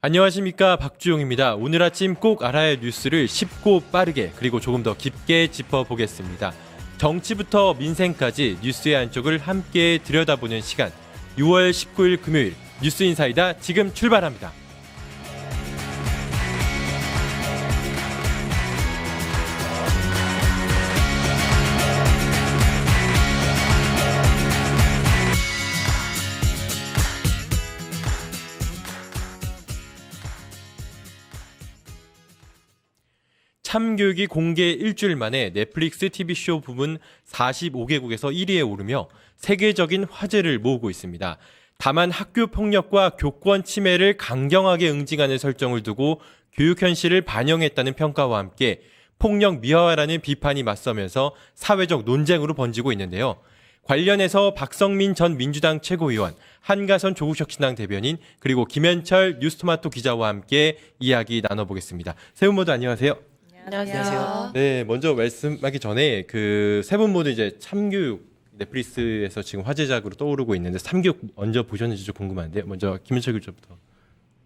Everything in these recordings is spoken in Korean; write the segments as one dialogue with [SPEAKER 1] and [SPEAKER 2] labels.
[SPEAKER 1] 안녕하십니까, 박주용입니다. 오늘 아침 꼭 알아야 할 뉴스를 쉽고 빠르게 그리고 조금 더 깊게 짚어보겠습니다. 정치부터 민생까지 뉴스의 안쪽을 함께 들여다보는 시간, 6월 19일 금요일 뉴스 인사이다 지금 출발합니다. 참교육이 공개 일주일 만에 넷플릭스 TV쇼 부문 45개국에서 1위에 오르며 세계적인 화제를 모으고 있습니다. 다만 학교 폭력과 교권 침해를 강경하게 응징하는 설정을 두고 교육 현실을 반영했다는 평가와 함께 폭력 미화라는 비판이 맞서면서 사회적 논쟁으로 번지고 있는데요. 관련해서 박성민 전 민주당 최고위원, 한가선 조국혁신당 대변인, 그리고 김현철 뉴스토마토 기자와 함께 이야기 나눠보겠습니다. 세 분 모두 안녕하세요.
[SPEAKER 2] 안녕하세요.
[SPEAKER 1] 네, 먼저 말씀하기 전에 그 세 분 모두 이제 참교육 넷플릭스에서 지금 화제작으로 떠오르고 있는데 참교육 먼저 보셨는지 좀 궁금한데요. 먼저 김현철 교수부터.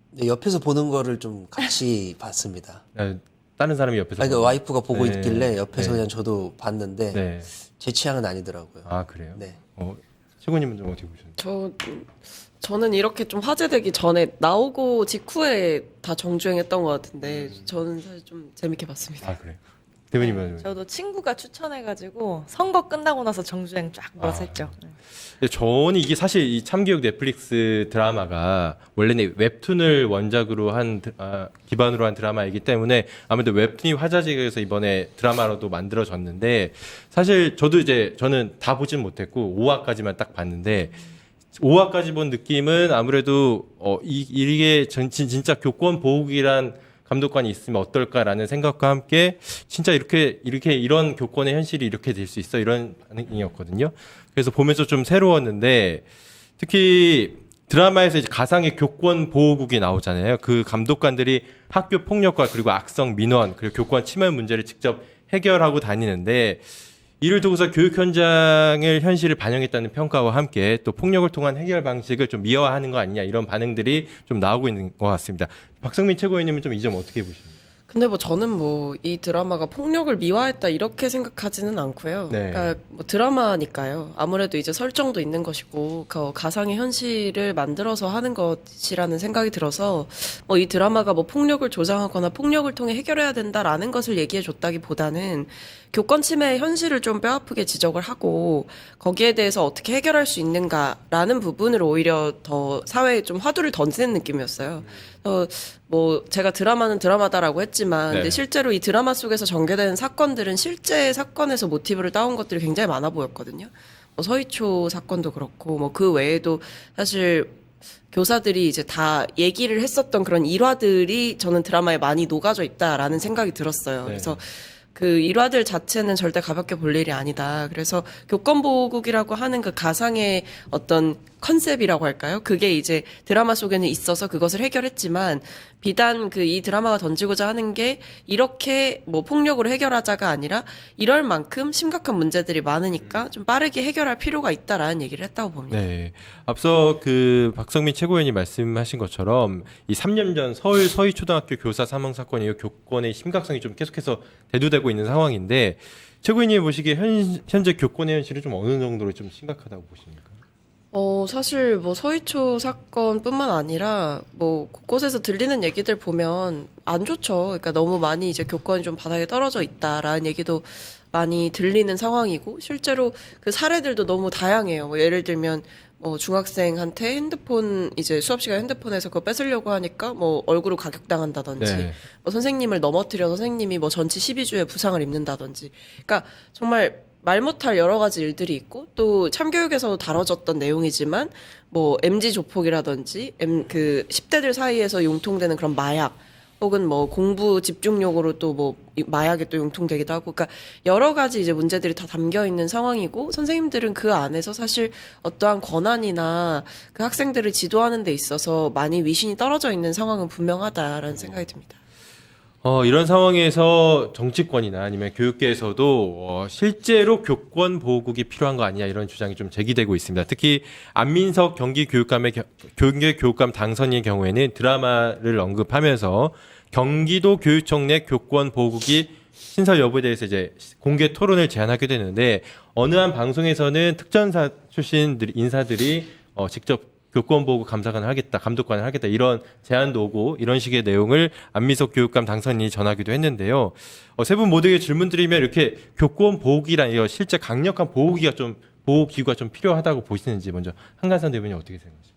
[SPEAKER 3] 네, 옆에서 보는 거를 좀 같이 봤습니다.
[SPEAKER 1] 다른 사람이 옆에서.
[SPEAKER 3] 그 와이프가 보고
[SPEAKER 1] 네.
[SPEAKER 3] 있길래 옆에서
[SPEAKER 1] 네.
[SPEAKER 3] 그냥 저도 봤는데
[SPEAKER 1] 네.
[SPEAKER 3] 제 취향은 아니더라고요.
[SPEAKER 1] 아, 그래요?
[SPEAKER 3] 네.
[SPEAKER 1] 최고님은 좀 어떻게 보셨나요?
[SPEAKER 2] 저는 이렇게 좀 화제되기 전에 나오고 직후에 다 정주행했던 것 같은데 저는 사실 좀 재밌게 봤습니다.
[SPEAKER 1] 아, 그래요? 대변인은.
[SPEAKER 4] 저도 친구가 추천해가지고 선거 끝나고 나서 정주행 쫙 몰아서 했죠. 네.
[SPEAKER 1] 저는 이게 사실 이 참교육 넷플릭스 드라마가 원래는 웹툰을 원작으로 한 기반으로 한 드라마이기 때문에 아무래도 웹툰이 화제가 돼서 이번에 드라마로도 만들어졌는데, 사실 저는 다 보진 못했고 5화까지만 딱 봤는데 5화까지 본 느낌은 아무래도 이게 진짜 교권 보호국이란 감독관이 있으면 어떨까라는 생각과 함께 진짜 이렇게 이런 교권의 현실이 이렇게 될 수 있어, 이런 반응이었거든요. 그래서 보면서 좀 새로웠는데, 특히 드라마에서 이제 가상의 교권 보호국이 나오잖아요. 그 감독관들이 학교 폭력과 그리고 악성 민원 그리고 교권 침해 문제를 직접 해결하고 다니는데, 이를 두고서 교육 현장의 현실을 반영했다는 평가와 함께 또 폭력을 통한 해결 방식을 좀 미화하는 거 아니냐, 이런 반응들이 좀 나오고 있는 것 같습니다. 박성민 최고위원님은 좀 이 점 어떻게 보십니까?
[SPEAKER 2] 근데 저는 이 드라마가 폭력을 미화했다 이렇게 생각하지는 않고요.
[SPEAKER 1] 네.
[SPEAKER 2] 그러니까 드라마니까요. 아무래도 이제 설정도 있는 것이고 그 가상의 현실을 만들어서 하는 것이라는 생각이 들어서 이 드라마가 폭력을 조장하거나 폭력을 통해 해결해야 된다라는 것을 얘기해 줬다기보다는 교권 침해의 현실을 좀 뼈아프게 지적을 하고 거기에 대해서 어떻게 해결할 수 있는가라는 부분을 오히려 더 사회에 좀 화두를 던지는 느낌이었어요. 제가 드라마는 드라마다라고 했지만,
[SPEAKER 1] 네.
[SPEAKER 2] 근데 실제로 이 드라마 속에서 전개되는 사건들은 실제 사건에서 모티브를 따온 것들이 굉장히 많아 보였거든요. 서희초 사건도 그렇고, 그 외에도 사실 교사들이 이제 다 얘기를 했었던 그런 일화들이 저는 드라마에 많이 녹아져 있다라는 생각이 들었어요.
[SPEAKER 1] 네.
[SPEAKER 2] 그래서 그 일화들 자체는 절대 가볍게 볼 일이 아니다. 그래서 교권보호국이라고 하는 그 가상의 어떤 컨셉이라고 할까요? 그게 이제 드라마 속에는 있어서 그것을 해결했지만, 비단 이 드라마가 던지고자 하는 게 이렇게 폭력으로 해결하자가 아니라 이럴 만큼 심각한 문제들이 많으니까 좀 빠르게 해결할 필요가 있다라는 얘기를 했다고 봅니다.
[SPEAKER 1] 네. 앞서 그 박성민 최고위원이 말씀하신 것처럼 이 3년 전 서울 서희초등학교 교사 사망 사건이 교권의 심각성이 좀 계속해서 대두되고 있는 상황인데, 최고위원이 보시기에 현재 교권의 현실이 좀 어느 정도로 좀 심각하다고 보십니까?
[SPEAKER 2] 사실 서희초 사건뿐만 아니라 곳곳에서 들리는 얘기들 보면 안 좋죠. 그러니까 너무 많이 이제 교권이 좀 바닥에 떨어져 있다라는 얘기도 많이 들리는 상황이고, 실제로 그 사례들도 너무 다양해요. 예를 들면 중학생한테 핸드폰, 이제 수업 시간에 핸드폰에서 그거 뺏으려고 하니까 얼굴을 가격당한다든지,
[SPEAKER 1] 네.
[SPEAKER 2] 선생님을 넘어뜨려서 선생님이 전치 12주의 부상을 입는다든지. 그러니까 정말 말 못할 여러 가지 일들이 있고, 또 참교육에서도 다뤄졌던 내용이지만 MZ 조폭이라든지 10대들 사이에서 융통되는 그런 마약, 혹은 공부 집중력으로 또 마약에 또 융통되기도 하고, 그러니까 여러 가지 이제 문제들이 다 담겨 있는 상황이고, 선생님들은 그 안에서 사실 어떠한 권한이나 그 학생들을 지도하는 데 있어서 많이 위신이 떨어져 있는 상황은 분명하다라는 생각이 듭니다.
[SPEAKER 1] 이런 상황에서 정치권이나 아니면 교육계에서도 실제로 교권 보호국이 필요한 거 아니냐 이런 주장이 좀 제기되고 있습니다. 특히 안민석 경기교육감 당선인의 경우에는 드라마를 언급하면서 경기도 교육청 내 교권 보호국이 신설 여부에 대해서 이제 공개 토론을 제안하게 되는데 어느 한 방송에서는 특전사 출신 인사들이 직접 교권보호국 감사관을 하겠다, 감독관을 하겠다 이런 제안도 오고 이런 식의 내용을 안민석 교육감 당선인이 전하기도 했는데요. 세 분 모두에게 질문 드리면 이렇게 교권보호국이란 이거 실제 강력한 보호기구가 좀 필요하다고 보시는지 먼저 한간선 대변인 어떻게 생각하십니까?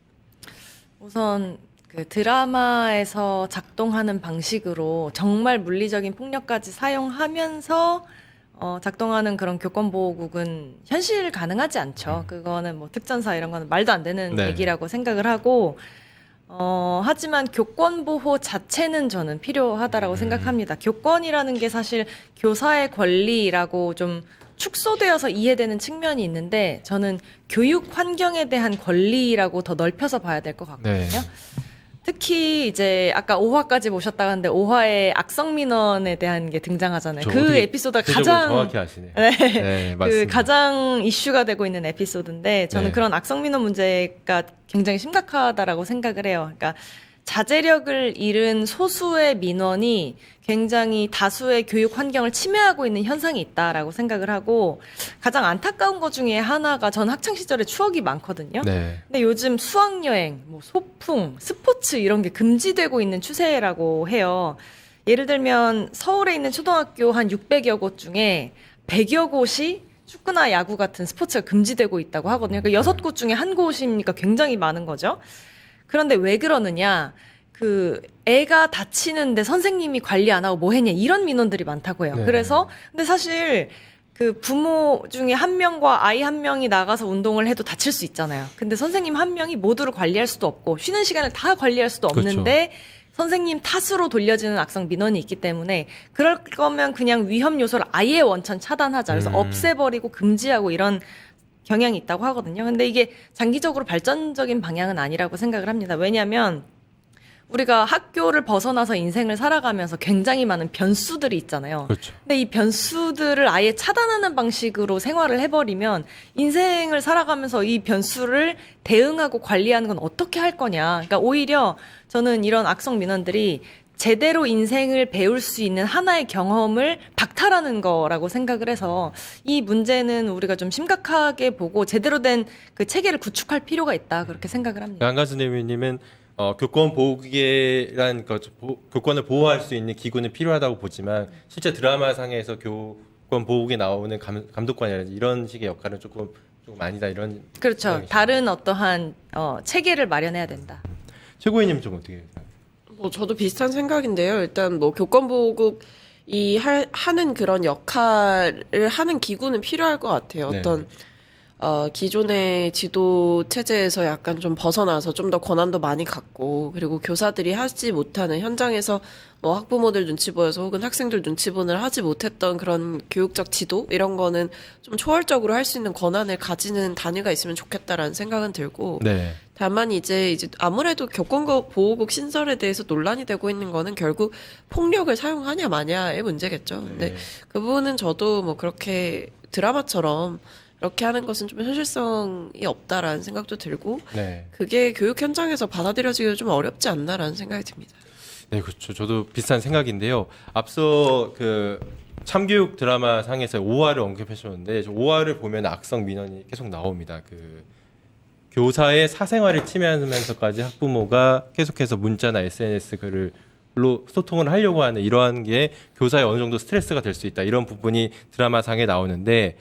[SPEAKER 4] 우선 그 드라마에서 작동하는 방식으로 정말 물리적인 폭력까지 사용하면서 작동하는 그런 교권보호국은 현실 가능하지 않죠. 그거는 뭐 특전사 이런 거는 말도 안 되는
[SPEAKER 1] 네.
[SPEAKER 4] 얘기라고 생각을 하고, 하지만 교권보호 자체는 저는 필요하다라고 생각합니다. 교권이라는 게 사실 교사의 권리라고 좀 축소되어서 이해되는 측면이 있는데, 저는 교육 환경에 대한 권리라고 더 넓혀서 봐야 될 것 같거든요.
[SPEAKER 1] 네.
[SPEAKER 4] 특히 이제 아까 5화까지 보셨다고 하는데 5화에 악성 민원에 대한 게 등장하잖아요. 그
[SPEAKER 1] 어떻게
[SPEAKER 4] 에피소드가
[SPEAKER 1] 대접을
[SPEAKER 4] 가장
[SPEAKER 1] 정확히 하시네.
[SPEAKER 4] 네.
[SPEAKER 1] 네,
[SPEAKER 4] 그
[SPEAKER 1] 맞습니다.
[SPEAKER 4] 가장 이슈가 되고 있는 에피소드인데 저는
[SPEAKER 1] 네.
[SPEAKER 4] 그런 악성 민원 문제가 굉장히 심각하다라고 생각을 해요. 그러니까 자제력을 잃은 소수의 민원이 굉장히 다수의 교육 환경을 침해하고 있는 현상이 있다라고 생각을 하고, 가장 안타까운 것 중에 하나가 전 학창 시절에 추억이 많거든요.
[SPEAKER 1] 네.
[SPEAKER 4] 근데 요즘 수학여행, 뭐 소풍, 스포츠 이런 게 금지되고 있는 추세라고 해요. 예를 들면 서울에 있는 초등학교 한 600여 곳 중에 100여 곳이 축구나 야구 같은 스포츠가 금지되고 있다고 하거든요. 그러니까 6곳 중에 한 곳이니까 굉장히 많은 거죠. 그런데 왜 그러느냐? 그 애가 다치는데 선생님이 관리 안 하고 뭐 했냐 이런 민원들이 많다고 해요.
[SPEAKER 1] 네.
[SPEAKER 4] 그래서 근데 사실 그 부모 중에 한 명과 아이 한 명이 나가서 운동을 해도 다칠 수 있잖아요. 근데 선생님 한 명이 모두를 관리할 수도 없고 쉬는 시간을 다 관리할 수도 없는데 선생님 탓으로 돌려지는 악성 민원이 있기 때문에 그럴 거면 그냥 위험 요소를 아예 원천 차단하자. 그래서 없애버리고 금지하고 이런 경향이 있다고 하거든요. 근데 이게 장기적으로 발전적인 방향은 아니라고 생각을 합니다. 왜냐하면 우리가 학교를 벗어나서 인생을 살아가면서 굉장히 많은 변수들이 있잖아요.
[SPEAKER 1] 그렇죠.
[SPEAKER 4] 근데 이 변수들을 아예 차단하는 방식으로 생활을 해버리면 인생을 살아가면서 이 변수를 대응하고 관리하는 건 어떻게 할 거냐. 그러니까 오히려 저는 이런 악성 민원들이 제대로 인생을 배울 수 있는 하나의 경험을 박탈하는 거라고 생각을 해서 이 문제는 우리가 좀 심각하게 보고 제대로 된 그 체계를 구축할 필요가 있다. 그렇게 생각을 합니다.
[SPEAKER 1] 한가수 대변인님은 교권 보호기란 교권을 보호할 수 있는 기구는 필요하다고 보지만 실제 드라마상에서 교권 보호국에 나오는 감독관이라든지 이런 식의 역할은 조금 아니다 이런.
[SPEAKER 4] 그렇죠.
[SPEAKER 1] 생각이시죠?
[SPEAKER 4] 다른 어떠한 체계를 마련해야 된다.
[SPEAKER 1] 최고위님 좀 어떻게 생각하세요?
[SPEAKER 2] 뭐 저도 비슷한 생각인데요. 일단 뭐 교권보호국이 하는 그런 역할을 하는 기구는 필요할 것 같아요.
[SPEAKER 1] 네.
[SPEAKER 2] 어떤 기존의 지도 체제에서 약간 좀 벗어나서 좀 더 권한도 많이 갖고, 그리고 교사들이 하지 못하는 현장에서 뭐 학부모들 눈치 보여서 혹은 학생들 눈치 보느라 하지 못했던 그런 교육적 지도 이런 거는 좀 초월적으로 할 수 있는 권한을 가지는 단위가 있으면 좋겠다라는 생각은 들고,
[SPEAKER 1] 네.
[SPEAKER 2] 다만 이제 아무래도 교권보호국 신설에 대해서 논란이 되고 있는 거는 결국 폭력을 사용하냐 마냐의 문제겠죠. 근데
[SPEAKER 1] 네.
[SPEAKER 2] 그 부분은 저도 뭐 그렇게 드라마처럼 이렇게 하는 것은 좀 현실성이 없다라는 생각도 들고,
[SPEAKER 1] 네.
[SPEAKER 2] 그게 교육 현장에서 받아들여지기가 좀 어렵지 않나라는 생각이 듭니다.
[SPEAKER 1] 네, 그렇죠. 저도 비슷한 생각인데요. 앞서 그 참교육 드라마 상에서 5화를 언급해 주셨는데 5화를 보면 악성 민원이 계속 나옵니다. 그 교사의 사생활을 침해하면서까지 학부모가 계속해서 문자나 SNS 글로 소통을 하려고 하는 이러한 게 교사의 어느 정도 스트레스가 될 수 있다. 이런 부분이 드라마상에 나오는데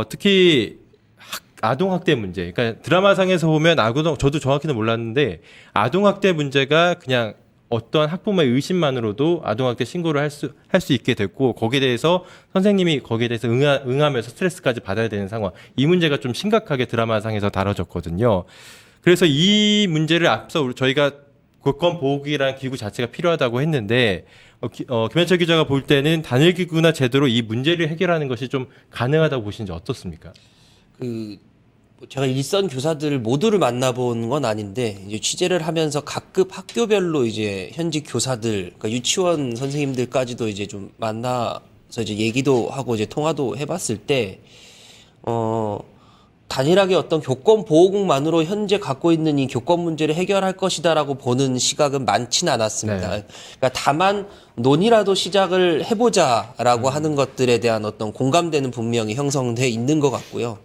[SPEAKER 1] 특히 아동학대 문제. 그러니까 드라마상에서 보면 저도 정확히는 몰랐는데 아동학대 문제가 그냥 어떤 학부모의 의심만으로도 아동학대 신고를 할 수 있게 됐고, 거기에 대해서 선생님이 거기에 대해서 응하면서 스트레스까지 받아야 되는 상황. 이 문제가 좀 심각하게 드라마상에서 다뤄졌거든요. 그래서 이 문제를 앞서 저희가 교권 보호국이라는 기구 자체가 필요하다고 했는데, 김현철 기자가 볼 때는 단일 기구나 제도로 이 문제를 해결하는 것이 좀 가능하다고 보시는지 어떻습니까?
[SPEAKER 3] 제가 일선 교사들 모두를 만나본 건 아닌데 이제 취재를 하면서 각급 학교별로 이제 현직 교사들, 그러니까 유치원 선생님들까지도 이제 좀 만나서 이제 얘기도 하고 이제 통화도 해봤을 때 단일하게 어떤 교권 보호국만으로 현재 갖고 있는 이 교권 문제를 해결할 것이다라고 보는 시각은 많지는 않았습니다.
[SPEAKER 1] 네.
[SPEAKER 3] 그러니까 다만 논의라도 시작을 해보자라고 하는 것들에 대한 어떤 공감대는 분명히 형성돼 있는 것 같고요.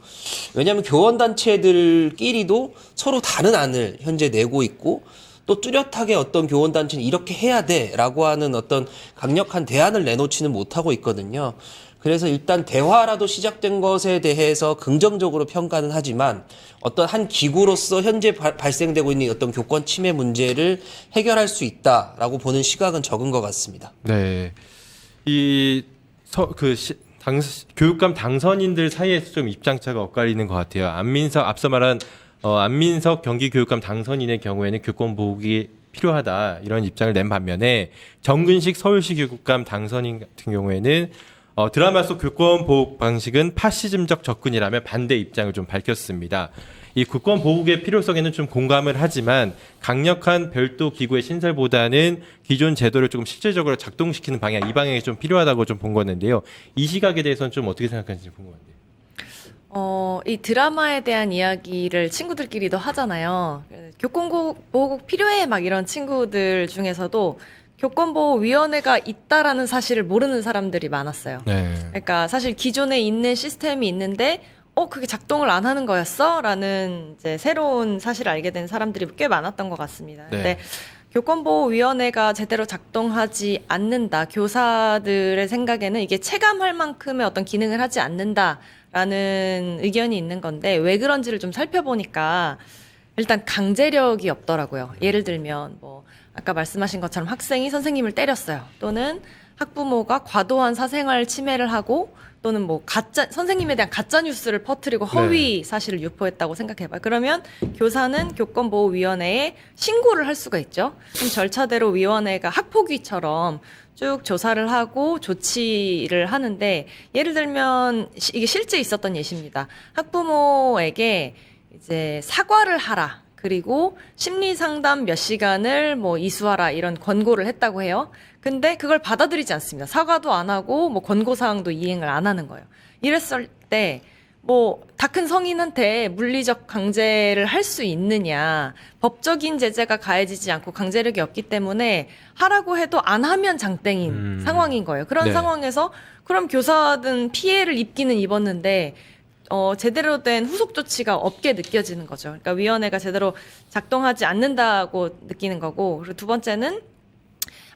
[SPEAKER 3] 왜냐하면 교원단체들끼리도 서로 다른 안을 현재 내고 있고 또 뚜렷하게 어떤 교원단체는 이렇게 해야 돼라고 하는 어떤 강력한 대안을 내놓지는 못하고 있거든요. 그래서 일단 대화라도 시작된 것에 대해서 긍정적으로 평가는 하지만 어떤 한 기구로서 현재 발생되고 있는 어떤 교권 침해 문제를 해결할 수 있다라고 보는 시각은 적은 것 같습니다.
[SPEAKER 1] 네. 교육감 당선인들 사이에서 좀 입장차가 엇갈리는 것 같아요. 앞서 말한 안민석 경기교육감 당선인의 경우에는 교권 보호기 필요하다 이런 입장을 낸 반면에 정근식 서울시 교육감 당선인 같은 경우에는 드라마 속 교권 보호 방식은 파시즘적 접근이라며 반대 입장을 좀 밝혔습니다. 이 교권 보호의 필요성에는 좀 공감을 하지만 강력한 별도 기구의 신설보다는 기존 제도를 조금 실질적으로 작동시키는 방향, 이 방향이 좀 필요하다고 좀 본 건데요. 이 시각에 대해서는 좀 어떻게 생각하는지 궁금한데요.
[SPEAKER 4] 이 드라마에 대한 이야기를 친구들끼리도 하잖아요. 교권보호국 필요해 막 이런 친구들 중에서도 교권보호위원회가 있다라는 사실을 모르는 사람들이 많았어요.
[SPEAKER 1] 네.
[SPEAKER 4] 그러니까 사실 기존에 있는 시스템이 있는데 그게 작동을 안 하는 거였어? 라는 이제 새로운 사실을 알게 된 사람들이 꽤 많았던 것 같습니다.
[SPEAKER 1] 네.
[SPEAKER 4] 근데 교권보호위원회가 제대로 작동하지 않는다. 교사들의 생각에는 이게 체감할 만큼의 어떤 기능을 하지 않는다라는 의견이 있는 건데 왜 그런지를 좀 살펴보니까 일단 강제력이 없더라고요. 예를 들면 아까 말씀하신 것처럼 학생이 선생님을 때렸어요. 또는 학부모가 과도한 사생활 침해를 하고 또는 선생님에 대한 가짜 뉴스를 퍼뜨리고 허위 사실을 유포했다고 생각해봐요. 그러면 교사는 교권보호위원회에 신고를 할 수가 있죠. 그럼 절차대로 위원회가 학폭위처럼 쭉 조사를 하고 조치를 하는데 예를 들면 이게 실제 있었던 예시입니다. 학부모에게 이제 사과를 하라. 그리고 심리 상담 몇 시간을 이수하라 이런 권고를 했다고 해요. 근데 그걸 받아들이지 않습니다. 사과도 안 하고 권고 사항도 이행을 안 하는 거예요. 이랬을 때 다 큰 성인한테 물리적 강제를 할 수 있느냐. 법적인 제재가 가해지지 않고 강제력이 없기 때문에 하라고 해도 안 하면 장땡인 상황인 거예요. 그런
[SPEAKER 1] 네.
[SPEAKER 4] 상황에서 그럼 교사든 피해를 입기는 입었는데 제대로 된 후속 조치가 없게 느껴지는 거죠. 그러니까 위원회가 제대로 작동하지 않는다고 느끼는 거고, 그리고 두 번째는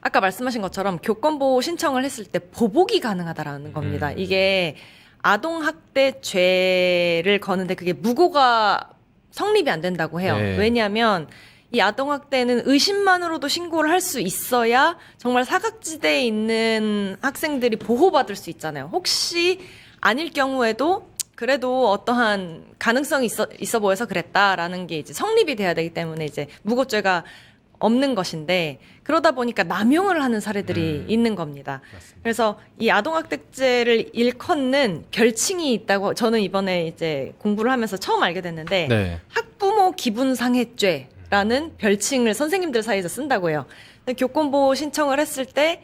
[SPEAKER 4] 아까 말씀하신 것처럼 교권보호 신청을 했을 때 보복이 가능하다라는 겁니다. 이게 아동학대죄를 거는데 그게 무고가 성립이 안 된다고 해요.
[SPEAKER 1] 네.
[SPEAKER 4] 왜냐하면 이 아동학대는 의심만으로도 신고를 할 수 있어야 정말 사각지대에 있는 학생들이 보호받을 수 있잖아요. 혹시 아닐 경우에도 그래도 어떠한 가능성이 있어 보여서 그랬다라는 게 이제 성립이 돼야 되기 때문에 이제 무고죄가 없는 것인데 그러다 보니까 남용을 하는 사례들이 있는 겁니다.
[SPEAKER 1] 맞습니다.
[SPEAKER 4] 그래서 이 아동학대죄를 일컫는 별칭이 있다고 저는 이번에 이제 공부를 하면서 처음 알게 됐는데
[SPEAKER 1] 네.
[SPEAKER 4] 학부모 기분상해죄라는 별칭을 선생님들 사이에서 쓴다고 해요. 교권보호 신청을 했을 때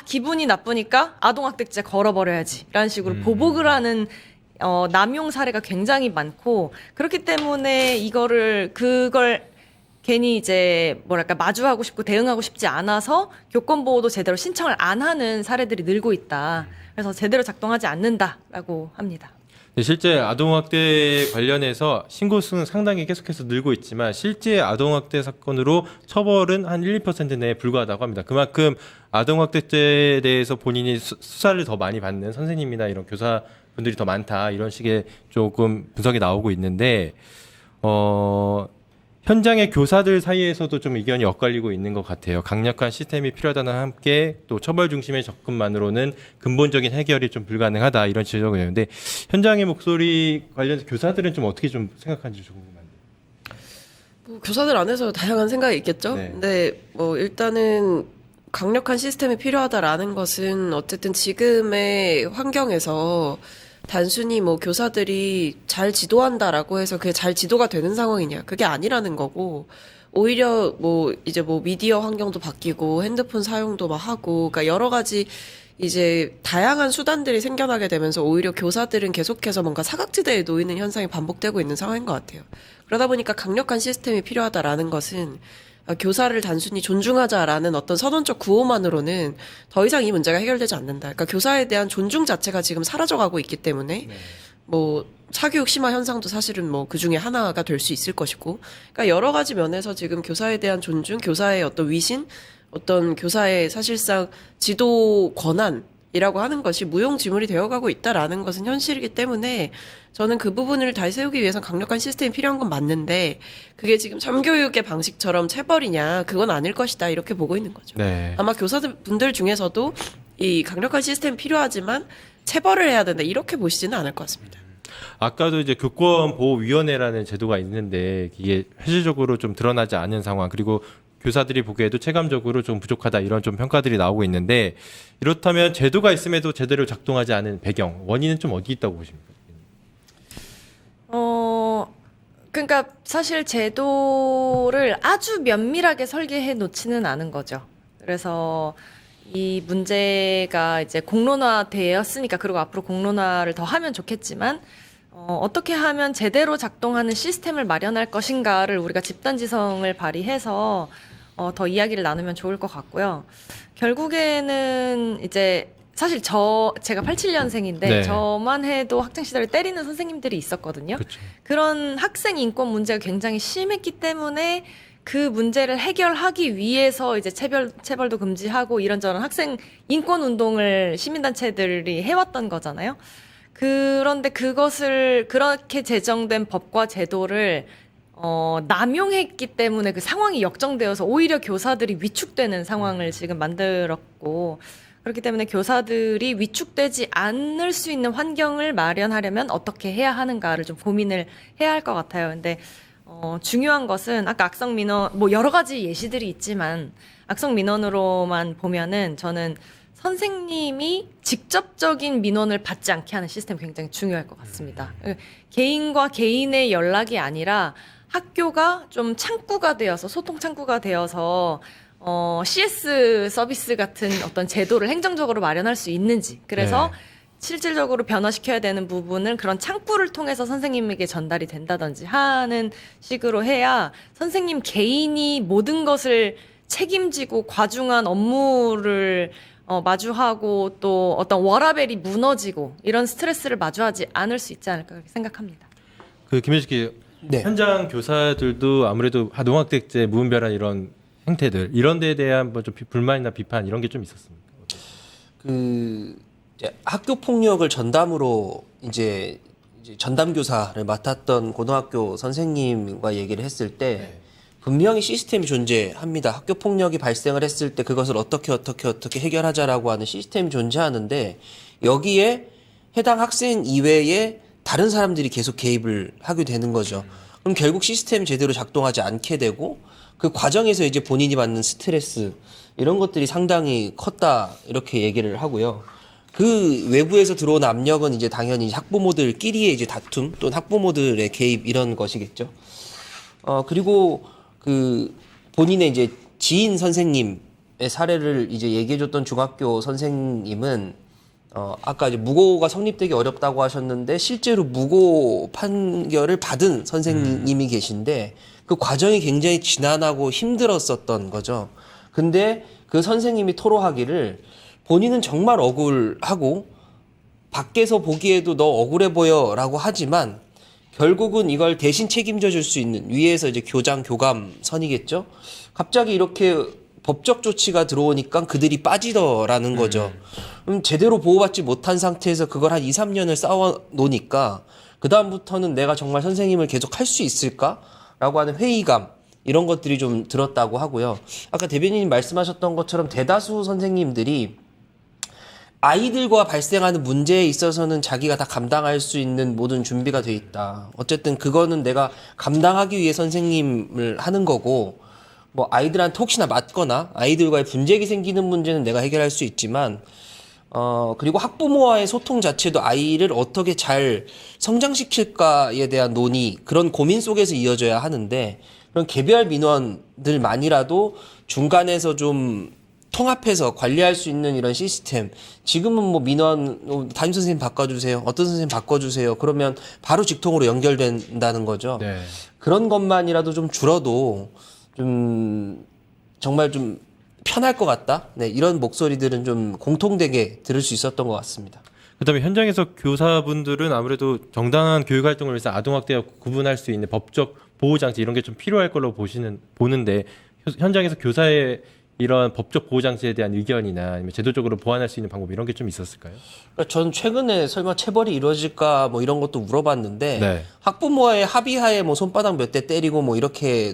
[SPEAKER 4] 기분이 나쁘니까 아동학대죄 걸어버려야지 라는 식으로 보복을 하는 남용 사례가 굉장히 많고 그렇기 때문에 그걸 괜히 이제 마주하고 싶고 대응하고 싶지 않아서 교권보호도 제대로 신청을 안 하는 사례들이 늘고 있다. 그래서 제대로 작동하지 않는다라고 합니다.
[SPEAKER 1] 실제 아동학대 관련해서 신고 수는 상당히 계속해서 늘고 있지만 실제 아동학대 사건으로 처벌은 한 1, 2% 내에 불과하다고 합니다. 그만큼 아동학대죄에 대해서 본인이 수사를 더 많이 받는 선생님이나 이런 교사분들이 더 많다 이런 식의 조금 분석이 나오고 있는데 현장의 교사들 사이에서도 좀 의견이 엇갈리고 있는 것 같아요. 강력한 시스템이 필요하다는 함께 또 처벌 중심의 접근만으로는 근본적인 해결이 좀 불가능하다 이런 지적을 했는데 현장의 목소리 관련해서 교사들은 좀 어떻게 좀 생각하는지 좀 궁금한데.
[SPEAKER 2] 교사들 안에서 다양한 생각이 있겠죠.
[SPEAKER 1] 네.
[SPEAKER 2] 근데 일단은 강력한 시스템이 필요하다라는 것은 어쨌든 지금의 환경에서 단순히 뭐 교사들이 잘 지도한다라고 해서 그게 잘 지도가 되는 상황이냐. 그게 아니라는 거고, 오히려 뭐 이제 뭐 미디어 환경도 바뀌고 핸드폰 사용도 막 하고, 그러니까 여러 가지 이제 다양한 수단들이 생겨나게 되면서 오히려 교사들은 계속해서 뭔가 사각지대에 놓이는 현상이 반복되고 있는 상황인 것 같아요. 그러다 보니까 강력한 시스템이 필요하다라는 것은 교사를 단순히 존중하자라는 어떤 선언적 구호만으로는 더 이상 이 문제가 해결되지 않는다. 그러니까 교사에 대한 존중 자체가 지금 사라져가고 있기 때문에 뭐 사교육 심화 현상도 사실은 뭐 그 중에 하나가 될 수 있을 것이고, 그러니까 여러 가지 면에서 지금 교사에 대한 존중, 교사의 어떤 위신, 어떤 교사의 사실상 지도 권한이라고 하는 것이 무용지물이 되어가고 있다라는 것은 현실이기 때문에 저는 그 부분을 다 세우기 위해서 강력한 시스템이 필요한 건 맞는데 그게 지금 참교육의 방식처럼 체벌이냐 그건 아닐 것이다 이렇게 보고 있는 거죠.
[SPEAKER 1] 네.
[SPEAKER 2] 아마 교사들 분들 중에서도 이 강력한 시스템이 필요하지만 체벌을 해야 된다 이렇게 보시지는 않을 것 같습니다.
[SPEAKER 1] 아까도 이제 교권보호위원회라는 제도가 있는데 이게 현실적으로 좀 드러나지 않은 상황, 그리고 교사들이 보기에도 체감적으로 좀 부족하다 이런 좀 평가들이 나오고 있는데, 이렇다면 제도가 있음에도 제대로 작동하지 않은 배경, 원인은 좀 어디 있다고 보십니까?
[SPEAKER 4] 그러니까 사실 제도를 아주 면밀하게 설계해 놓지는 않은 거죠. 그래서 이 문제가 이제 공론화되었으니까, 그리고 앞으로 공론화를 더 하면 좋겠지만, 어떻게 하면 제대로 작동하는 시스템을 마련할 것인가를 우리가 집단지성을 발휘해서 더 이야기를 나누면 좋을 것 같고요. 결국에는 이제 사실 제가 87년생인데
[SPEAKER 1] 네.
[SPEAKER 4] 저만 해도 학창 시절에 때리는 선생님들이 있었거든요.
[SPEAKER 1] 그렇죠.
[SPEAKER 4] 그런 학생 인권 문제가 굉장히 심했기 때문에 그 문제를 해결하기 위해서 이제 체벌도 금지하고 이런저런 학생 인권 운동을 시민단체들이 해왔던 거잖아요. 그런데 그것을 그렇게 제정된 법과 제도를 남용했기 때문에 그 상황이 역정되어서 오히려 교사들이 위축되는 상황을 지금 만들었고, 그렇기 때문에 교사들이 위축되지 않을 수 있는 환경을 마련하려면 어떻게 해야 하는가를 좀 고민을 해야 할 것 같아요. 근데 중요한 것은 아까 악성 민원, 뭐 여러 가지 예시들이 있지만 악성 민원으로만 보면은 저는 선생님이 직접적인 민원을 받지 않게 하는 시스템이 굉장히 중요할 것 같습니다. 개인과 개인의 연락이 아니라 학교가 좀 창구가 되어서, 소통 창구가 되어서 CS 서비스 같은 어떤 제도를 행정적으로 마련할 수 있는지, 그래서 실질적으로 변화시켜야 되는 부분을 그런 창구를 통해서 선생님에게 전달이 된다든지 하는 식으로 해야 선생님 개인이 모든 것을 책임지고 과중한 업무를 마주하고 또 어떤 워라밸이 무너지고 이런 스트레스를 마주하지 않을 수 있지 않을까 그렇게 생각합니다.
[SPEAKER 1] 그 김현식 씨,
[SPEAKER 3] 네.
[SPEAKER 1] 현장 교사들도 아무래도 노학대제 무분별한 이런 행태들, 이런 데에 대한 뭐 좀 불만이나 비판 이런 게 좀 있었습니까?
[SPEAKER 3] 이제 학교 폭력을 전담으로 이제 전담 교사를 맡았던 고등학교 선생님과 얘기를 했을 때 분명히 시스템이 존재합니다. 학교 폭력이 발생을 했을 때 그것을 어떻게 해결하자라고 하는 시스템이 존재하는데, 여기에 해당 학생 이외에 다른 사람들이 계속 개입을 하게 되는 거죠. 그럼 결국 시스템이 제대로 작동하지 않게 되고, 그 과정에서 이제 본인이 받는 스트레스 이런 것들이 상당히 컸다 이렇게 얘기를 하고요. 그 외부에서 들어온 압력은 이제 당연히 학부모들끼리의 이제 다툼 또는 학부모들의 개입 이런 것이겠죠. 그리고 그 본인의 이제 지인 선생님의 사례를 이제 얘기해줬던 중학교 선생님은 아까 이제 무고가 성립되기 어렵다고 하셨는데 실제로 무고 판결을 받은 선생님이 계신데 그 과정이 굉장히 지난하고 힘들었었던 거죠. 근데 그 선생님이 토로하기를 본인은 정말 억울하고 밖에서 보기에도 너 억울해 보여라고 하지만 결국은 이걸 대신 책임져 줄 수 있는 위에서 이제 교장 교감 선이겠죠. 갑자기 이렇게 법적 조치가 들어오니까 그들이 빠지더라는 거죠. 제대로 보호받지 못한 상태에서 그걸 한 2, 3년을 쌓아 놓으니까 그다음부터는 내가 정말 선생님을 계속 할 수 있을까라고 하는 회의감 이런 것들이 좀 들었다고 하고요. 아까 대변인님 말씀하셨던 것처럼 대다수 선생님들이 아이들과 발생하는 문제에 있어서는 자기가 다 감당할 수 있는 모든 준비가 돼 있다. 어쨌든 그거는 내가 감당하기 위해 선생님을 하는 거고, 뭐 아이들한테 혹시나 맞거나 아이들과의 분쟁이 생기는 문제는 내가 해결할 수 있지만 그리고 학부모와의 소통 자체도 아이를 어떻게 잘 성장시킬까에 대한 논의, 그런 고민 속에서 이어져야 하는데, 그런 개별 민원들만이라도 중간에서 좀 통합해서 관리할 수 있는 이런 시스템. 지금은 뭐 민원, 담임 선생님 바꿔주세요. 어떤 선생님 바꿔주세요. 그러면 바로 직통으로 연결된다는 거죠.
[SPEAKER 1] 네.
[SPEAKER 3] 그런 것만이라도 좀 줄어도 좀 정말 좀 편할 것 같다. 네, 이런 목소리들은 좀 공통되게 들을 수 있었던 것 같습니다.
[SPEAKER 1] 그다음에 현장에서 교사분들은 아무래도 정당한 교육 활동을 위해서 아동학대와 구분할 수 있는 법적 보호 장치 이런 게 좀 필요할 걸로 보는데 현장에서 교사의 이런 법적 보호 장치에 대한 의견이나 아니면 제도적으로 보완할 수 있는 방법 이런 게 좀 있었을까요?
[SPEAKER 3] 그러니까 전 최근에 설마 체벌이 이루어질까 뭐 이런 것도 물어봤는데
[SPEAKER 1] 네.
[SPEAKER 3] 학부모의 합의하에 뭐 손바닥 몇 대 때리고 뭐 이렇게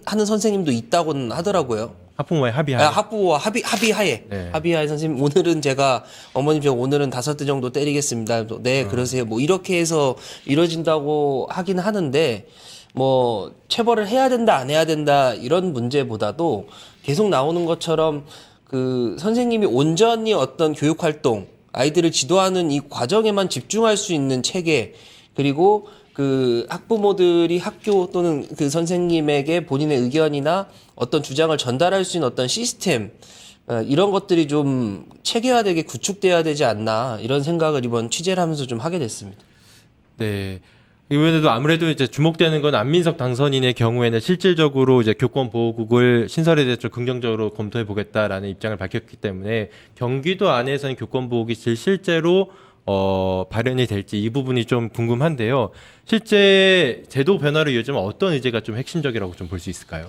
[SPEAKER 3] 하는 선생님도 있다고는 하더라고요.
[SPEAKER 1] 학부모의 합의하에.
[SPEAKER 3] 학부모와 합의하에
[SPEAKER 1] 네.
[SPEAKER 3] 합의하에 선생님 오늘은 제가 어머님 저 오늘은 5대 정도 때리겠습니다. 네 그러세요. 뭐 이렇게 해서 이루어진다고 하긴 하는데 뭐 체벌을 해야 된다 안 해야 된다 이런 문제보다도 계속 나오는 것처럼 그 선생님이 온전히 어떤 교육 활동 아이들을 지도하는 이 과정에만 집중할 수 있는 체계, 그리고 그 학부모들이 학교 또는 그 선생님에게 본인의 의견이나 어떤 주장을 전달할 수 있는 어떤 시스템, 이런 것들이 좀 체계화되게 구축돼야 되지 않나 이런 생각을 이번 취재를 하면서 좀 하게 됐습니다.
[SPEAKER 1] 네. 이번에도 아무래도 이제 주목되는 건 안민석 당선인의 경우에는 실질적으로 이제 교권 보호국을 신설에 대해서 좀 긍정적으로 검토해 보겠다라는 입장을 밝혔기 때문에 경기도 안에서는 교권 보호국이 실제로 발현이 될지 이 부분이 좀 궁금한데요. 실제 제도 변화를 이어지면 어떤 의제가 좀 핵심적이라고 좀 볼 수 있을까요?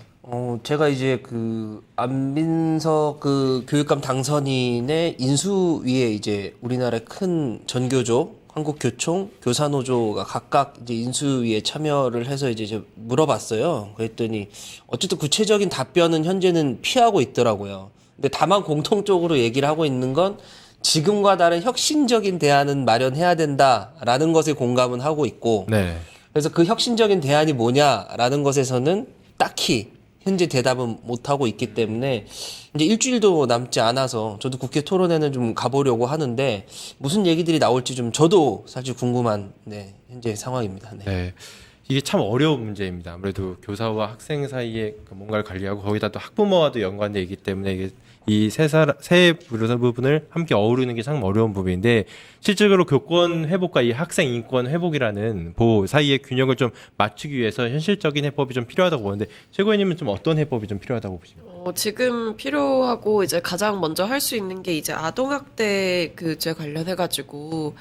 [SPEAKER 3] 제가 이제 그 안민석 그 교육감 당선인의 인수위에 이제 우리나라의 큰 전교조 한국교총, 교사노조가 각각 이제 인수위에 참여를 해서 이제 물어봤어요. 그랬더니 어쨌든 구체적인 답변은 현재는 피하고 있더라고요. 근데 다만 공통적으로 얘기를 하고 있는 건 지금과 다른 혁신적인 대안은 마련해야 된다라는 것에 공감은 하고 있고,
[SPEAKER 1] 네.
[SPEAKER 3] 그래서 그 혁신적인 대안이 뭐냐라는 것에서는 딱히 현재 대답은 못하고 있기 때문에 이제 일주일도 남지 않아서 저도 국회 토론회는 좀 가보려고 하는데 무슨 얘기들이 나올지 좀 저도 사실 궁금한 현재 상황입니다. 네.
[SPEAKER 1] 네. 이게 참 어려운 문제입니다. 아무래도 교사와 학생 사이에 뭔가를 관리하고 거기다 또 학부모와도 연관되어 있기 때문에 이게 이 세 부분을 함께 어우르는 게 참 어려운 부분인데 실질적으로 교권 회복과 이 학생 인권 회복이라는 보호 사이의 균형을 좀 맞추기 위해서 현실적인 해법이 좀 필요하다고 보는데 최고위님은 좀 어떤 해법이 좀 필요하다고 보십니까?
[SPEAKER 2] 지금 필요하고 이제 가장 먼저 할 수 있는 게 이제 아동학대 그죄 관련해가지고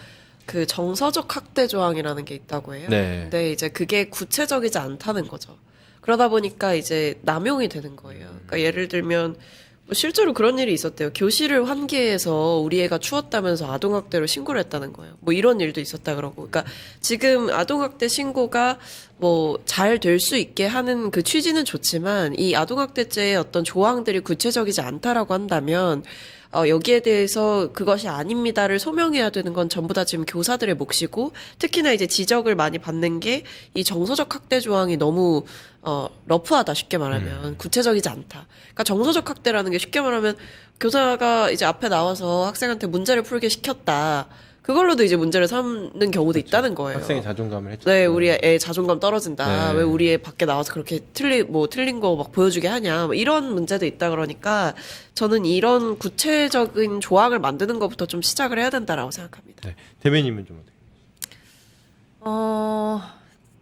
[SPEAKER 2] 그 정서적 학대 조항이라는 게 있다고 해요.
[SPEAKER 1] 네.
[SPEAKER 2] 근데 이제 그게 구체적이지 않다는 거죠. 그러다 보니까 이제 남용이 되는 거예요. 그러니까 예를 들면 뭐 실제로 그런 일이 있었대요. 교실을 환기해서 우리 애가 추웠다면서 아동학대로 신고를 했다는 거예요. 뭐 이런 일도 있었다 그러고. 그러니까 지금 아동학대 신고가 뭐 잘 될 수 있게 하는 그 취지는 좋지만 이 아동학대죄의 어떤 조항들이 구체적이지 않다라고 한다면 여기에 대해서 그것이 아닙니다를 소명해야 되는 건 전부 다 지금 교사들의 몫이고 특히나 이제 지적을 많이 받는 게 이 정서적 학대 조항이 너무 러프하다 쉽게 말하면 구체적이지 않다. 그러니까 정서적 학대라는 게 쉽게 말하면 교사가 이제 앞에 나와서 학생한테 문제를 풀게 시켰다. 그걸로도 이제 문제를 삼는 경우도 있다는 거예요.
[SPEAKER 1] 학생의 자존감을 해쳤죠.
[SPEAKER 2] 네, 우리 애 자존감 떨어진다.
[SPEAKER 1] 네.
[SPEAKER 2] 왜 우리 애 밖에 나와서 그렇게 틀린 거 막 보여주게 하냐. 뭐 이런 문제도 있다 그러니까 저는 이런 구체적인 조항을 만드는 것부터 좀 시작을 해야 된다라고 생각합니다.
[SPEAKER 1] 네. 대변인님은 좀 어떻게?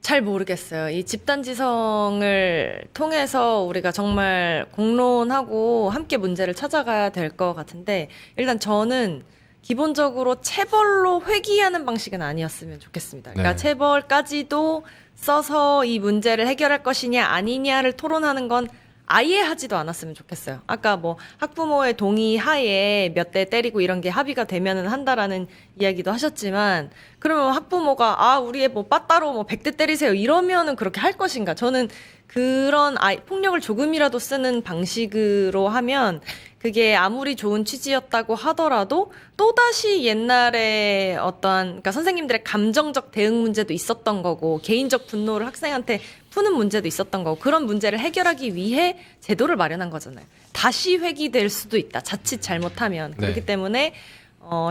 [SPEAKER 4] 잘 모르겠어요. 이 집단지성을 통해서 우리가 정말 공론하고 함께 문제를 찾아가야 될 것 같은데 일단 저는 기본적으로 체벌로 회귀하는 방식은 아니었으면 좋겠습니다. 그러니까
[SPEAKER 1] 네.
[SPEAKER 4] 체벌까지도 써서 이 문제를 해결할 것이냐 아니냐를 토론하는 건 아예 하지도 않았으면 좋겠어요. 아까 뭐 학부모의 동의 하에 몇 대 때리고 이런 게 합의가 되면은 한다라는 이야기도 하셨지만 그러면 학부모가 우리 애 뭐 빠따로 뭐 100대 때리세요 이러면은 그렇게 할 것인가? 저는 그런 폭력을 조금이라도 쓰는 방식으로 하면 그게 아무리 좋은 취지였다고 하더라도 또다시 옛날에 그러니까 선생님들의 감정적 대응 문제도 있었던 거고 개인적 분노를 학생한테 푸는 문제도 있었던 거고 그런 문제를 해결하기 위해 제도를 마련한 거잖아요. 다시 회귀될 수도 있다. 자칫 잘못하면.
[SPEAKER 1] 네.
[SPEAKER 4] 그렇기 때문에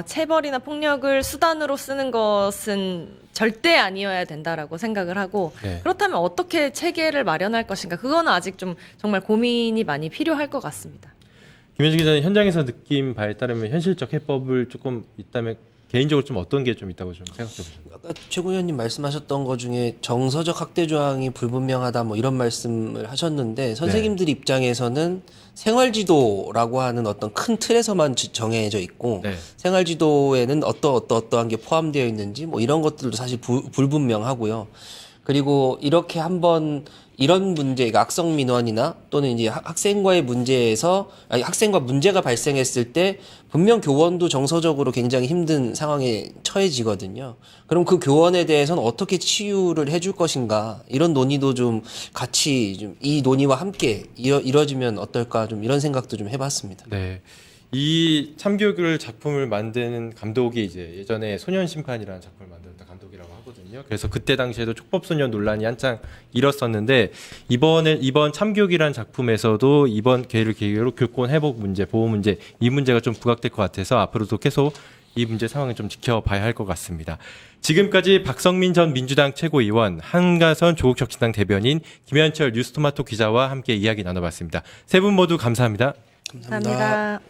[SPEAKER 4] 체벌이나 폭력을 수단으로 쓰는 것은 절대 아니어야 된다라고 생각을 하고
[SPEAKER 1] 네.
[SPEAKER 4] 그렇다면 어떻게 체계를 마련할 것인가 그거는 아직 좀 정말 고민이 많이 필요할 것 같습니다.
[SPEAKER 1] 김현식 기자는 현장에서 느낀 바에 따르면 현실적 해법을 조금 있다면 개인적으로 좀 어떤 게 좀 있다고 좀 생각해 보십니까?
[SPEAKER 3] 아까 최고 위원님 말씀하셨던 것 중에 정서적 학대 조항이 불분명하다 뭐 이런 말씀을 하셨는데 선생님들 입장에서는 생활지도라고 하는 어떤 큰 틀에서만 정해져 있고
[SPEAKER 1] 네.
[SPEAKER 3] 생활지도에는 어떠한 게 포함되어 있는지 뭐 이런 것들도 사실 불분명하고요. 그리고 이렇게 한번 이런 문제, 그러니까 악성 민원이나 또는 이제 학생과의 문제에서 학생과 문제가 발생했을 때 분명 교원도 정서적으로 굉장히 힘든 상황에 처해지거든요. 그럼 그 교원에 대해서는 어떻게 치유를 해줄 것인가 이런 논의도 좀 같이 좀 이 논의와 함께 이뤄지면 어떨까 좀 이런 생각도 좀 해봤습니다.
[SPEAKER 1] 네. 이 참교육을 작품을 만드는 감독이 이제 예전에 소년심판이라는 작품을 만들었던 감독이라고 하거든요. 그래서 그때 당시에도 촉법소년 논란이 한창 일었었는데 이번 참교육이라는 작품에서도 이번 기회를 계기로 교권 회복 문제, 보호 문제 이 문제가 좀 부각될 것 같아서 앞으로도 계속 이 문제 상황을 좀 지켜봐야 할 것 같습니다. 지금까지 박성민 전 민주당 최고위원, 한가선 조국혁신당 대변인, 김현철 뉴스토마토 기자와 함께 이야기 나눠봤습니다. 세 분 모두 감사합니다.
[SPEAKER 4] 감사합니다.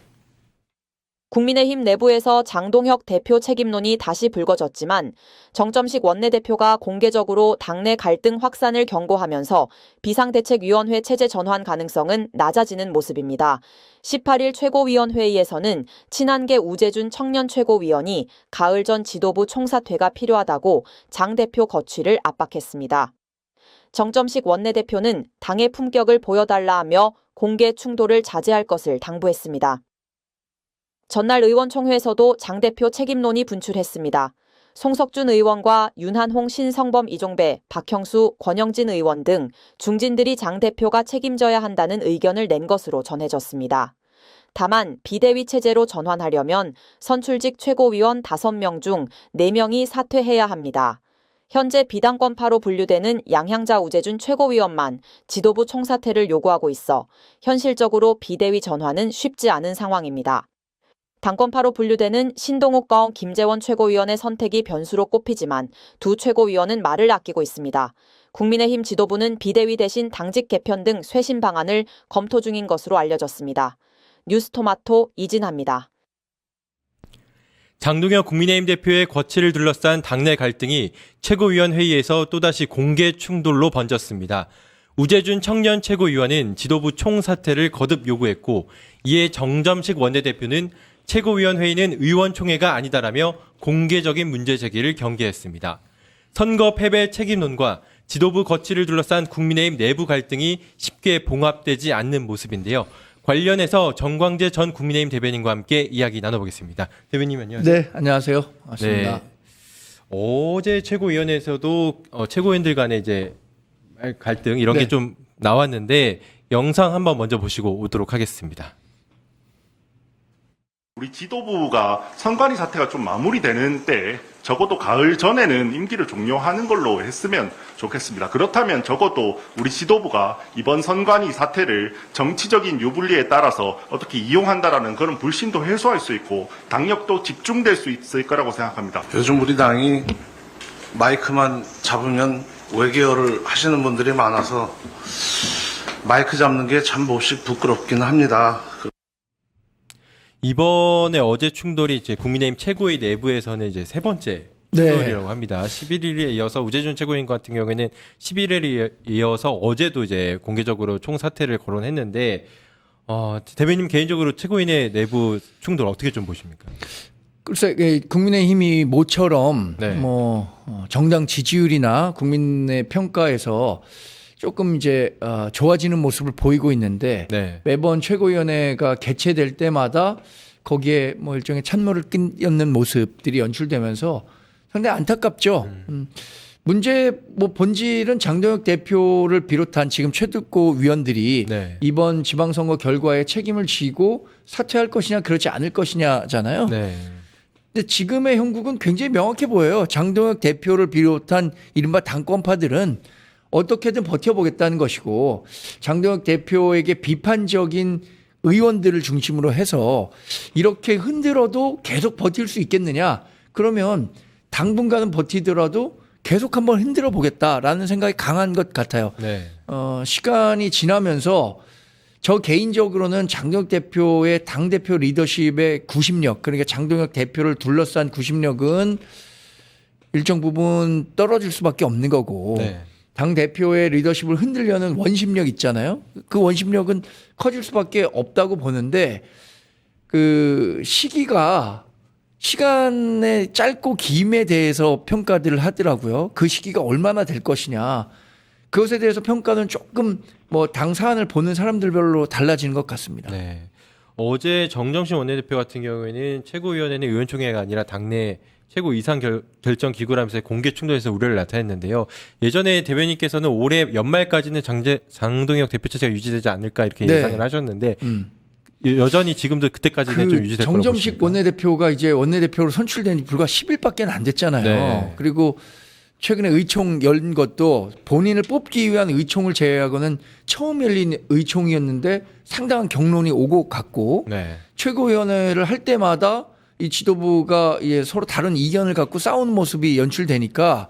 [SPEAKER 5] 국민의힘 내부에서 장동혁 대표 책임론이 다시 불거졌지만 정점식 원내대표가 공개적으로 당내 갈등 확산을 경고하면서 비상대책위원회 체제 전환 가능성은 낮아지는 모습입니다. 18일 최고위원회의에서는 친한계 우재준 청년 최고위원이 가을 전 지도부 총사퇴가 필요하다고 장 대표 거취를 압박했습니다. 정점식 원내대표는 당의 품격을 보여달라 하며 공개 충돌을 자제할 것을 당부했습니다. 전날 의원총회에서도 장 대표 책임론이 분출했습니다. 송석준 의원과 윤한홍, 신성범, 이종배, 박형수, 권영진 의원 등 중진들이 장 대표가 책임져야 한다는 의견을 낸 것으로 전해졌습니다. 다만 비대위 체제로 전환하려면 선출직 최고위원 5명 중 4명이 사퇴해야 합니다. 현재 비당권파로 분류되는 양향자 우재준 최고위원만 지도부 총사퇴를 요구하고 있어 현실적으로 비대위 전환은 쉽지 않은 상황입니다. 당권파로 분류되는 신동욱, 김재원 최고위원의 선택이 변수로 꼽히지만 두 최고위원은 말을 아끼고 있습니다. 국민의힘 지도부는 비대위 대신 당직 개편 등 쇄신 방안을 검토 중인 것으로 알려졌습니다. 뉴스토마토 이진아입니다.
[SPEAKER 1] 장동혁 국민의힘 대표의 거취를 둘러싼 당내 갈등이 최고위원 회의에서 또다시 공개 충돌로 번졌습니다. 우재준 청년 최고위원은 지도부 총사퇴를 거듭 요구했고 이에 정점식 원내대표는 최고위원 회의는 의원총회가 아니다라며 공개적인 문제 제기를 경계했습니다. 선거 패배 책임론과 지도부 거취를 둘러싼 국민의힘 내부 갈등이 쉽게 봉합되지 않는 모습인데요. 관련해서 정광재 전 국민의힘 대변인과 함께 이야기 나눠보겠습니다. 대변인 안녕하세요.
[SPEAKER 6] 네, 안녕하세요. 맞습니다.
[SPEAKER 1] 네. 어제 최고위원회에서도 최고위원들 간의 이제 갈등 이런
[SPEAKER 6] 네.
[SPEAKER 1] 게 좀 나왔는데 영상 한번 먼저 보시고 오도록 하겠습니다.
[SPEAKER 7] 우리 지도부가 선관위 사태가 좀 마무리되는 때 적어도 가을 전에는 임기를 종료하는 걸로 했으면 좋겠습니다. 그렇다면 적어도 우리 지도부가 이번 선관위 사태를 정치적인 유불리에 따라서 어떻게 이용한다라는 그런 불신도 해소할 수 있고 당력도 집중될 수 있을 거라고 생각합니다.
[SPEAKER 8] 요즘 우리 당이 마이크만 잡으면 외계어를 하시는 분들이 많아서 마이크 잡는 게 참 몹시 부끄럽긴 합니다.
[SPEAKER 1] 이번에 어제 충돌이 이제 국민의힘 최고위 내부에서는 이제 세 번째 충돌이라고 합니다. 11일에 이어서 우재준 최고위원 같은 경우에는 11일에 이어서 어제도 이제 공개적으로 총사퇴를 거론했는데 대변인 개인적으로 최고위원회 내부 충돌 어떻게 좀 보십니까?
[SPEAKER 6] 글쎄, 국민의힘이 모처럼
[SPEAKER 1] 네.
[SPEAKER 6] 정당 지지율이나 국민의 평가에서 조금 이제 좋아지는 모습을 보이고 있는데
[SPEAKER 1] 네.
[SPEAKER 6] 매번 최고위원회가 개최될 때마다 거기에 뭐 일종의 찬물을 끼얹는 모습들이 연출되면서 상당히 안타깝죠. 문제 본질은 장동혁 대표를 비롯한 지금 최특고 위원들이
[SPEAKER 1] 네.
[SPEAKER 6] 이번 지방선거 결과에 책임을 지고 사퇴할 것이냐 그렇지 않을 것이냐잖아요.
[SPEAKER 1] 네.
[SPEAKER 6] 근데 지금의 형국은 굉장히 명확해 보여요. 장동혁 대표를 비롯한 이른바 당권파들은 어떻게든 버텨보겠다는 것이고 장동혁 대표에게 비판적인 의원들을 중심으로 해서 이렇게 흔들어도 계속 버틸 수 있겠느냐? 그러면 당분간은 버티더라도 계속 한번 흔들어 보겠다라는 생각이 강한 것 같아요.
[SPEAKER 1] 네.
[SPEAKER 6] 시간이 지나면서 저 개인적으로는 장동혁 대표의 당대표 리더십의 구심력, 그러니까 장동혁 대표를 둘러싼 구심력은 일정 부분 떨어질 수밖에 없는 거고
[SPEAKER 1] 네.
[SPEAKER 6] 당대표의 리더십을 흔들려는 원심력 있잖아요. 그 원심력은 커질 수밖에 없다고 보는데 그 시간의 짧고 김에 대해서 평가들을 하더라고요. 그 시기가 얼마나 될 것이냐. 그것에 대해서 평가는 조금 뭐 당 사안을 보는 사람들별로 달라지는 것 같습니다.
[SPEAKER 1] 네. 어제 정정신 원내대표 같은 경우에는 최고위원회는 의원총회가 아니라 당내 최고 이상 결정 기구라면서 공개 충돌에서 우려를 나타냈는데요. 예전에 대변인께서는 올해 연말까지는 장동혁 대표 체제가 유지되지 않을까 이렇게
[SPEAKER 6] 네.
[SPEAKER 1] 예상을 하셨는데 여전히 지금도 그때까지는 좀 유지될 거라고
[SPEAKER 6] 정점식
[SPEAKER 1] 보십니까?
[SPEAKER 6] 원내대표가 이제 원내대표로 선출된 지 불과 10일밖에 안 됐잖아요.
[SPEAKER 1] 네.
[SPEAKER 6] 그리고 최근에 의총 연 것도 본인을 뽑기 위한 의총을 제외하고는 처음 열린 의총이었는데 상당한 경론이 오고 갔고
[SPEAKER 1] 네.
[SPEAKER 6] 최고위원회를 할 때마다 이 지도부가 서로 다른 이견을 갖고 싸우는 모습이 연출되니까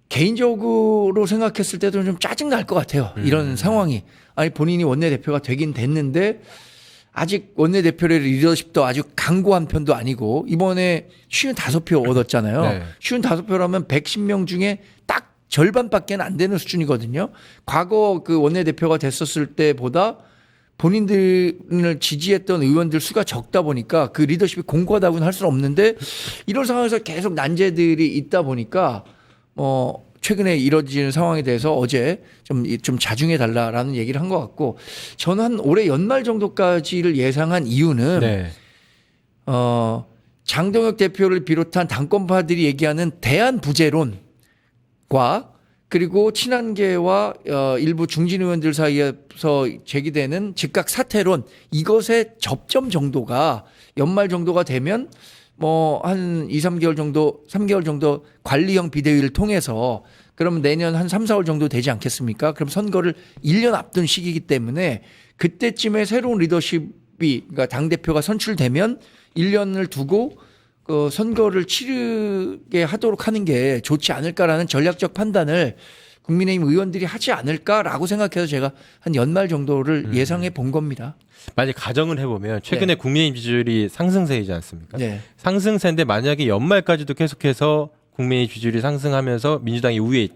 [SPEAKER 6] 개인적으로 생각했을 때도 좀 짜증 날 것 같아요. 이런 상황이. 아니 본인이 원내대표가 되긴 됐는데 아직 원내대표의 리더십도 아주 강고한 편도 아니고 이번에 55표 얻었잖아요.
[SPEAKER 1] 네.
[SPEAKER 6] 55표라면 110명 중에 딱 절반밖에 안 되는 수준이거든요. 과거 그 원내대표가 됐었을 때보다 본인들을 지지했던 의원들 수가 적다 보니까 그 리더십이 공고하다고는 할 수는 없는데 이런 상황에서 계속 난제들이 있다 보니까 최근에 이뤄지는 상황에 대해서 어제 좀 자중해 달라라는 얘기를 한 것 같고 저는 한 올해 연말 정도까지를 예상한 이유는
[SPEAKER 1] 네.
[SPEAKER 6] 장동혁 대표를 비롯한 당권파들이 얘기하는 대안부재론과 그리고 친한계와 일부 중진 의원들 사이에서 제기되는 즉각 사퇴론 이것의 접점 정도가 연말 정도가 되면 한 2, 3개월 정도, 3개월 정도 관리형 비대위를 통해서 그러면 내년 한 3, 4월 정도 되지 않겠습니까? 그럼 선거를 1년 앞둔 시기이기 때문에 그때쯤에 새로운 리더십이 그러니까 당대표가 선출되면 1년을 두고 그 선거를 치르게 하도록 하는 게 좋지 않을까라는 전략적 판단을 국민의힘 의원들이 하지 않을까라고 생각해서 제가 한 연말 정도를 예상해 본 겁니다.
[SPEAKER 1] 만약 가정을 해보면 최근에 국민의힘 지지율이 상승세이지 않습니까?
[SPEAKER 6] 네.
[SPEAKER 1] 상승세인데 만약에 연말까지도 계속해서 국민의힘 지지율이 상승하면서 민주당이 우위에